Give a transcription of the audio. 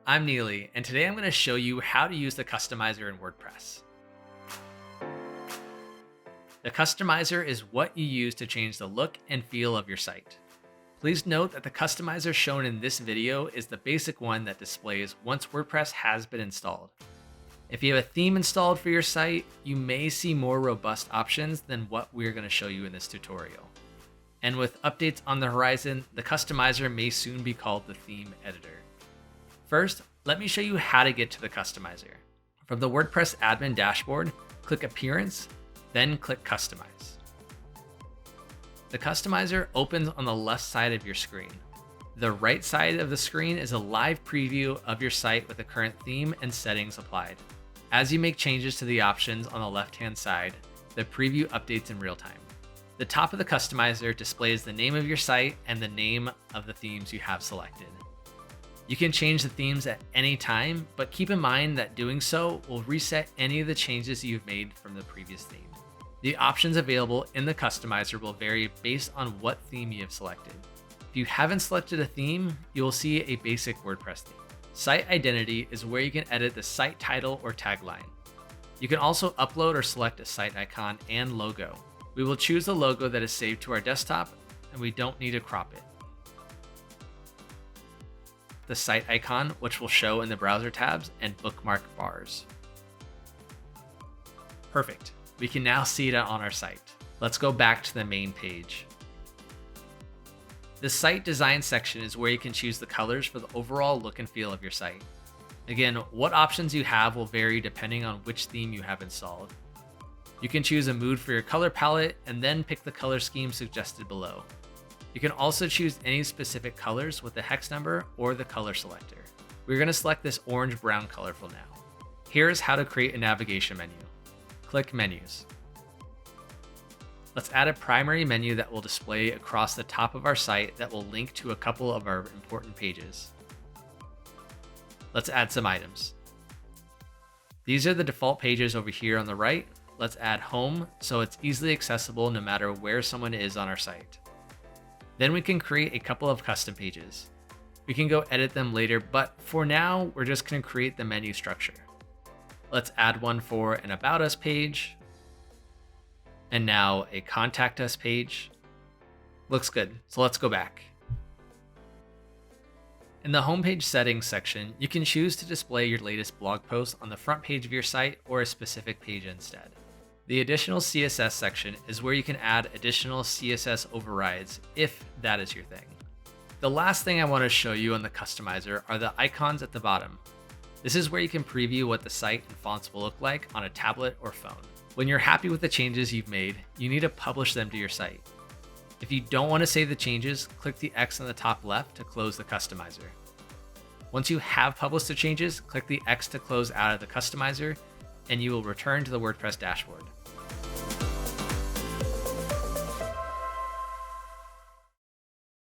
I'm Neely, and today I'm going to show you how to use the customizer in WordPress. The customizer is what you use to change the look and feel of your site. Please note that the customizer shown in this video is the basic one that displays once WordPress has been installed. If you have a theme installed for your site, you may see more robust options than what we're going to show you in this tutorial. And with updates on the horizon, the customizer may soon be called the theme editor. First, let me show you how to get to the customizer. From the WordPress admin dashboard, click Appearance, then click Customize. The customizer opens on the left side of your screen. The right side of the screen is a live preview of your site with the current theme and settings applied. As you make changes to the options on the left-hand side, the preview updates in real time. The top of the customizer displays the name of your site and the name of the themes you have selected. You can change the themes at any time, but keep in mind that doing so will reset any of the changes you've made from the previous theme. The options available in the customizer will vary based on what theme you have selected. If you haven't selected a theme, you will see a basic WordPress theme. Site identity is where you can edit the site title or tagline. You can also upload or select a site icon and logo. We will choose the logo that is saved to our desktop, and we don't need to crop it. The site icon, which will show in the browser tabs and bookmark bars. Perfect. We can now see it on our site. Let's go back to the main page. The site design section is where you can choose the colors for the overall look and feel of your site. Again, what options you have will vary depending on which theme you have installed. You can choose a mood for your color palette and then pick the color scheme suggested below. You can also choose any specific colors with the hex number or the color selector. We're going to select this orange-brown color for now. Here's how to create a navigation menu. Click Menus. Let's add a primary menu that will display across the top of our site that will link to a couple of our important pages. Let's add some items. These are the default pages over here on the right. Let's add Home so it's easily accessible no matter where someone is on our site. Then we can create a couple of custom pages. We can go edit them later, but for now, we're just going to create the menu structure. Let's add one for an About Us page. And now a Contact Us page. Looks good, so let's go back. In the homepage settings section, you can choose to display your latest blog post on the front page of your site or a specific page instead. The additional CSS section is where you can add additional CSS overrides if that is your thing. The last thing I want to show you on the customizer are the icons at the bottom. This is where you can preview what the site and fonts will look like on a tablet or phone. When you're happy with the changes you've made, you need to publish them to your site. If you don't want to save the changes, click the X on the top left to close the customizer. Once you have published the changes, click the X to close out of the customizer, and you will return to the WordPress dashboard.